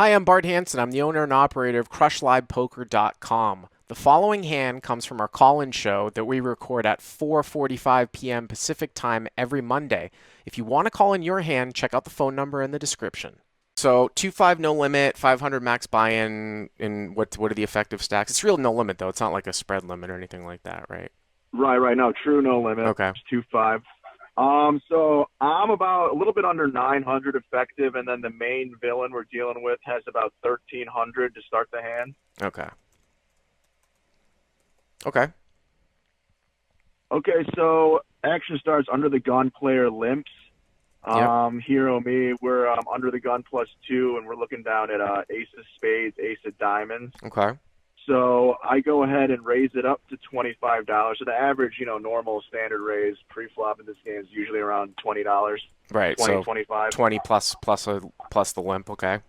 Hi, I'm Bart Hanson. I'm the owner and operator of CrushLivePoker.com. The following hand comes from our call-in show that we record at 4:45 p.m. Pacific Time every Monday. If you want to call in your hand, check out the phone number in the description. So 2-5 no limit, 500 max buy-in, and what are the effective stacks? It's real no limit though. It's not like a spread limit or anything like that, right? Right. No, true, no limit. Okay. It's 2-5. So I'm about a little bit under 900 effective, and then the main villain we're dealing with has about 1300 to start the hand. Okay. Okay. Okay, so action starts under the gun. Player limps. Yep. Hero me, we're under the gun +2, and we're looking down at ace of spades, ace of diamonds. Okay. So I go ahead and raise it up to $25. So the average, normal standard raise pre-flop in this game is usually around $20. Right. 20, So 25. 20 plus the limp. Okay.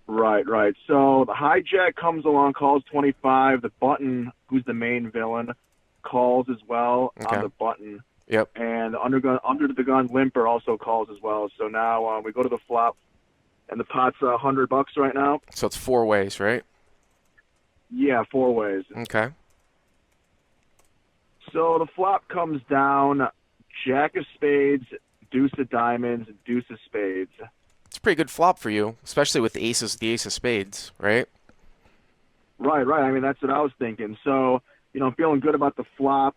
Right. So the hijack comes along, calls 25. The button, who's the main villain, calls as well on Okay. the button. Yep. And the under the gun limper also calls as well. So now we go to the flop, and the pot's $100 right now. So it's four ways, right? Yeah, four ways. Okay. So the flop comes down, jack of spades, deuce of diamonds, deuce of spades. It's a pretty good flop for you, especially with the ace of spades, right? Right. I mean, that's what I was thinking. So, I'm feeling good about the flop.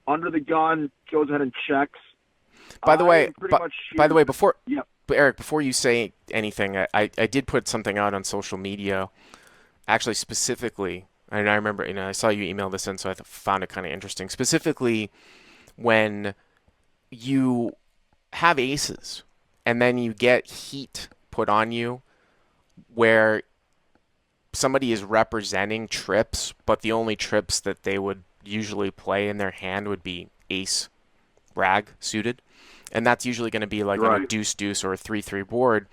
Under the gun, goes ahead and checks. By the way, by the way, Yeah. Eric, before you say anything, I did put something out on social media, actually specifically, and I remember, I saw you email this in, so I found it kind of interesting. Specifically, when you have aces and then you get heat put on you where somebody is representing trips, but the only trips that they would usually play in their hand would be ace, rag suited, and that's usually going to be like on a Right. deuce deuce or a 3-3 board.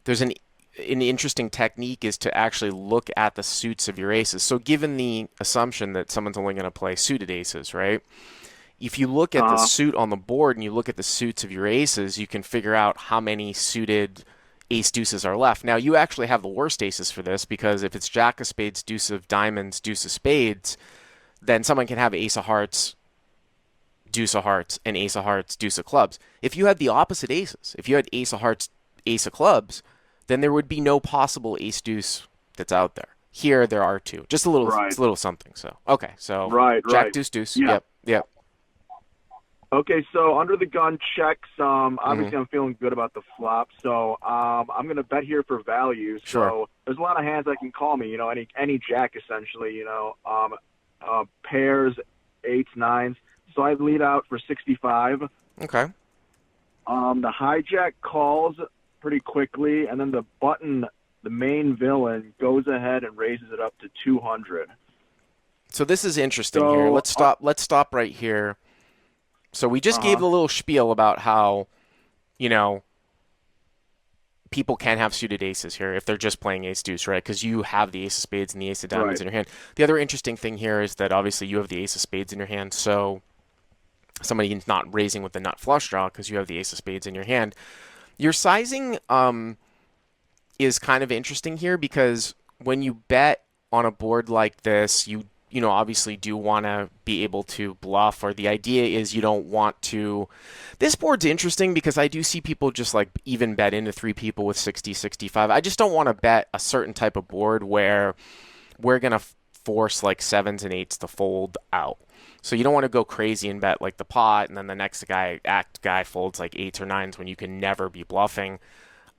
There's an interesting technique is to actually look at the suits of your aces. So given the assumption that someone's only going to play suited aces, right? If you look at the Uh, suit on the board and you look at the suits of your aces, you can figure out how many suited ace deuces are left. Now, you actually have the worst aces for this because if it's jack of spades, deuce of diamonds, deuce of spades, then someone can have ace of hearts, deuce of hearts, and ace of hearts, deuce of clubs. If you had the opposite aces, if you had ace of hearts, ace of clubs, then there would be no possible ace deuce that's out there. Here there are two. Just right. a little something. So okay, so jack Right. deuce deuce. Yeah. Yep. Okay, so under the gun checks. Hmm. Obviously, I'm feeling good about the flop, so I'm gonna bet here for value. Sure. So there's a lot of hands that can call me. Any jack essentially. Pairs, eights, nines. So I lead out for 65. Okay. The hijack calls pretty quickly, and then the button, the main villain, goes ahead and raises it up to 200. So this is interesting here. So, Let's stop right here. So we just gave uh-huh. the little spiel about how, you know, people can have suited aces here if they're just playing ace deuce, right? Because you have the ace of spades and the ace of diamonds Right. in your hand. The other interesting thing here is that obviously you have the ace of spades in your hand, so somebody is not raising with the nut flush draw because you have the ace of spades in your hand. Your sizing is kind of interesting here because when you bet on a board like this, you obviously do want to be able to bluff, or the idea is you don't want to. This board's interesting because I do see people just like even bet into three people with 60, 65. I just don't want to bet a certain type of board where we're going to force like sevens and eights to fold out. So you don't want to go crazy and bet like the pot, and then the next guy folds like eights or nines when you can never be bluffing.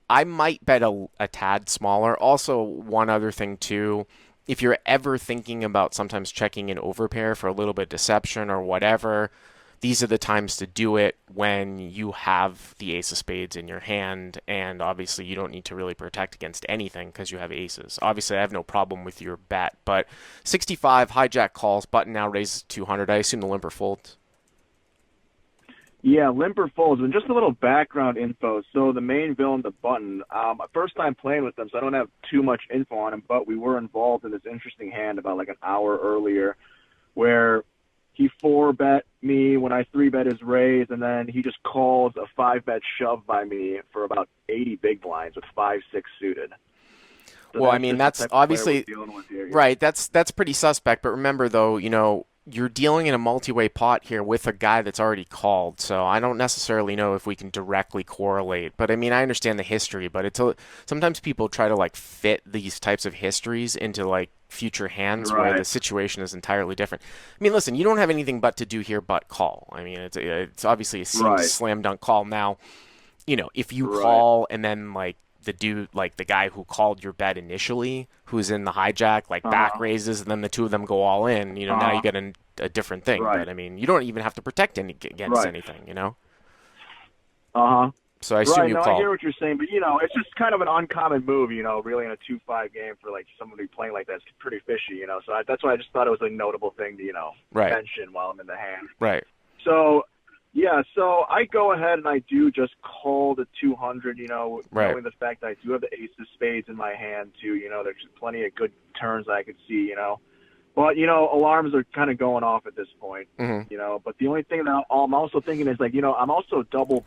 I might bet a tad smaller. Also, one other thing too, if you're ever thinking about sometimes checking an overpair for a little bit of deception or whatever, these are the times to do it when you have the ace of spades in your hand, and obviously you don't need to really protect against anything because you have aces. Obviously, I have no problem with your bet, but 65 hijack calls, button now raises 200. I assume the limper folds. Yeah, limper folds. And just a little background info. So the main villain, the button, first time playing with them, so I don't have too much info on him, but we were involved in this interesting hand about like an hour earlier where he four-bet me when I three-bet his raise, and then he just calls a five-bet shove by me for about 80 big blinds with 5-6 suited. So Well, I that's mean, just the that's type of player we're obviously dealing with here. right. That's pretty suspect. But remember, though, you're dealing in a multi-way pot here with a guy that's already called. So I don't necessarily know if we can directly correlate. But I mean, I understand the history, but sometimes people try to like fit these types of histories into like future hands where the Right, situation is entirely different. I mean, listen, you don't have anything but to do here but call. I mean, it's obviously a right, slam dunk call now. If you right. call and then like the dude, like the guy who called your bet initially, who's in the hijack, like back Uh-huh, raises, and then the two of them go all in, now you uh-huh, get a different thing. But right, I mean, you don't even have to protect against right, anything. uh-huh. So I assume Right, you no, I called. hear what you're saying, but it's just kind of an uncommon move, really in a 2-5 game for like somebody playing like that. It's pretty fishy. So that's why I just thought it was a notable thing to, Right, mention while I'm in the hand. right, So, yeah, so I go ahead and I do just call the 200, right, knowing the fact that I do have the ace of spades in my hand too. There's plenty of good turns I could see. But, alarms are kind of going off at this point. hmm But the only thing that I'm also thinking is like, I'm also double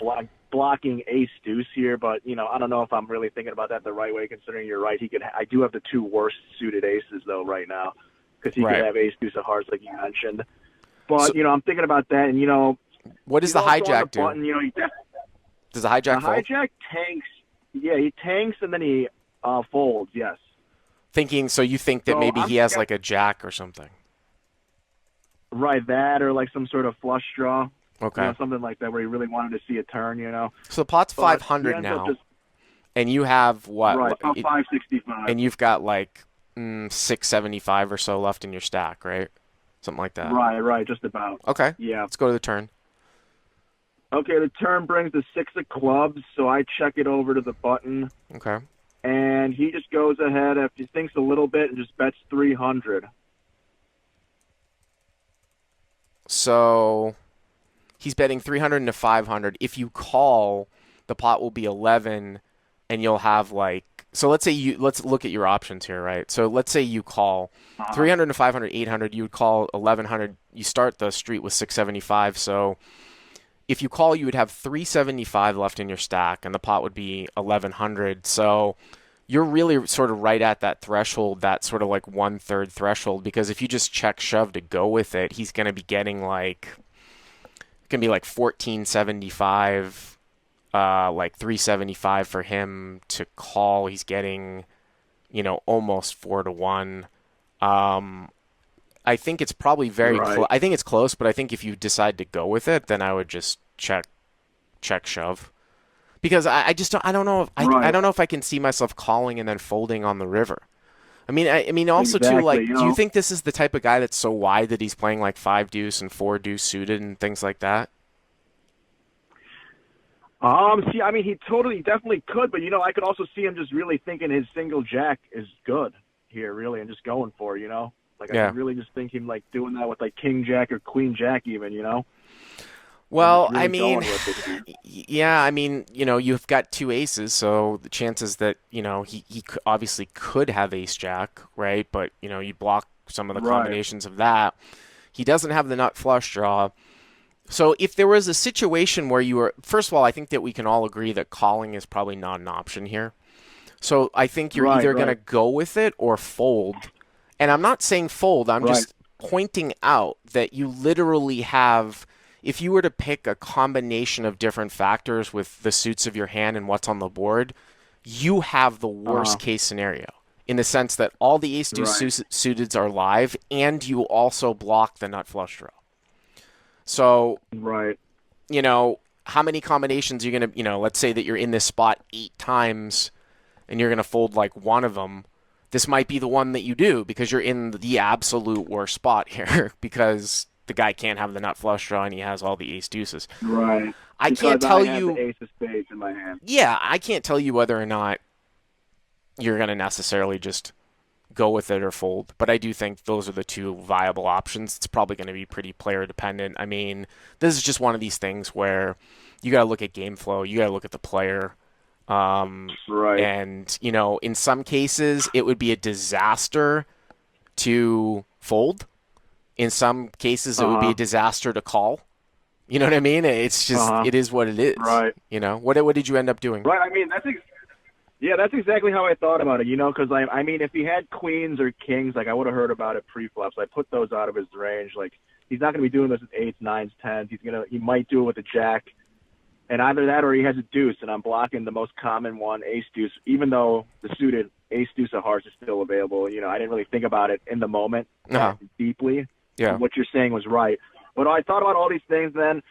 blocking ace deuce here, but, I don't know if I'm really thinking about that the right way, considering you're right. I do have the two worst suited aces though right now, because he could right. have ace deuce of hearts like you mentioned. So But, I'm thinking about that, and, what does he's the also on the hijack do? button, Does the the hijack fold? hijack tanks. Yeah, he tanks and then he folds, yes. So you think that So maybe I'm he has scared, like a jack or something? right, that or like some sort of flush draw, Okay. something like that where he really wanted to see a turn. So the pot's But he 500 ends up now, just, and you have what? right, about 565. And you've got like 675 or so left in your stack, right? Something like that. Right, just about. Okay, Yeah. let's go to the turn. Okay, the turn brings the six of clubs, so I check it over to the button, Okay. and he just goes ahead after he thinks a little bit and just bets 300. So he's betting 300 into 500. If you call, the pot will be 11, and you'll have like. So let's look at your options here, right? So let's say you call Uh-huh. 300 to 500, 800. You would call 1100. You start the street with 675. So if you call, you would have 375 left in your stack, and the pot would be 1100. So you're really sort of right at that threshold, that sort of like 1/3 threshold, because if you just check shove to go with it, he's going to be getting like, it can be like 1475, like 375 for him to call. He's getting, almost 4-1. Um, I think it's probably very close. Right, I think it's close, but I think if you decide to go with it, then I would just check shove. Because I just don't, I don't know if I right, don't know if I can see myself calling and then folding on the river. I mean also too, exactly. like, do you think this is the type of guy that's so wide that he's playing like 5 deuce and 4 deuce suited and things like that? See, I mean, he definitely could, but I could also see him just really thinking his single jack is good here, really, and just going for. Like I Yeah. could really just think him like doing that with like king jack or queen jack even. And just Well, I really mean, going with it here. yeah, I mean, you've got two aces, so the chances that, obviously could have ace jack, right? But, you block some of the Right. combinations of that. He doesn't have the nut flush draw. So if there was a situation where you were, first of all, I think that we can all agree that calling is probably not an option here. So I think you're Right. either going to Right. go with it or fold. And I'm not saying fold, I'm Right. just pointing out that you literally have, if you were to pick a combination of different factors with the suits of your hand and what's on the board, you have the Uh-huh. worst case scenario in the sense that all the ace deuce Right. suiteds are live and you also block the nut flush draw. So Right. how many combinations are you going to, let's say that you're in this spot 8 times and you're going to fold like one of them. This might be the one that you do because you're in the absolute worst spot here because the guy can't have the nut flush draw and he has all the ace deuces. Right. I can't Because tell I have the you, ace of spades in my hand. yeah, I can't tell you whether or not you're going to necessarily just go with it or fold, but I do think those are the two viable options. It's probably going to be pretty player dependent. I mean, this is just one of these things where you got to look at game flow, you got to look at the player. Right. And, in some cases, it would be a disaster to fold. In some cases, it would be a Uh-huh. disaster to call. You know what I mean? It's just, Uh-huh. it is what it is. Right. What did you end up doing? Right. I mean, Yeah, that's exactly how I thought about it, because I mean, if he had queens or kings, like I would have heard about it pre-flop. So I put those out of his range. Like he's not going to be doing this with eights, nines, tens. He might do it with a jack, and either that or he has a deuce, and I'm blocking the most common one, ace deuce, even though the suited ace deuce of hearts is still available. I didn't really think about it in the moment Uh-huh. that deeply. Yeah. What you're saying was right, but I thought about all these things then.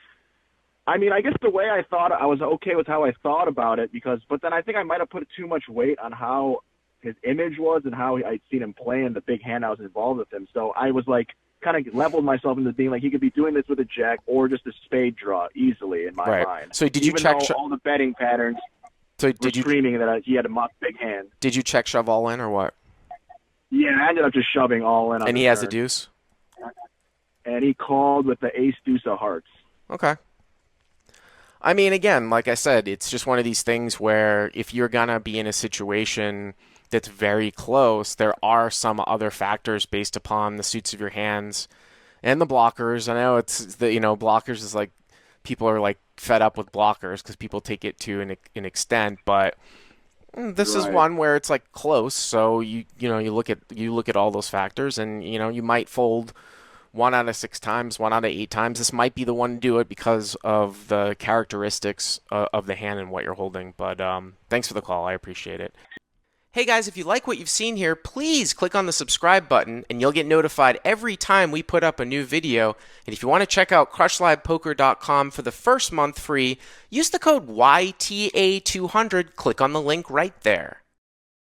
I mean, I guess the way I thought, I was okay with how I thought about it but then I think I might have put too much weight on how his image was and how I'd seen him play and the big hand I was involved with him. So I was like, kind of leveled myself into being like, he could be doing this with a jack or just a spade draw easily in my Right. mind. So did you Even check? though all the betting patterns So were screaming that he had a big hand. did you check shove all in or what? Yeah, I ended up just shoving all in on And the he has a turn. deuce. And he called with the ace deuce of hearts. Okay. I mean, again, like I said, it's just one of these things where if you're gonna be in a situation that's very close, there are some other factors based upon the suits of your hands and the blockers. I know it's the blockers is like people are like fed up with blockers because people take it to an extent, but this is Right. one where it's like close. So you look at all those factors, and you might fold 1 out of 6 times, 1 out of 8 times. This might be the one to do it because of the characteristics of the hand and what you're holding. But thanks for the call. I appreciate it. Hey guys, if you like what you've seen here, please click on the subscribe button and you'll get notified every time we put up a new video. And if you want to check out crushlivepoker.com for the first month free, use the code YTA200. Click on the link right there.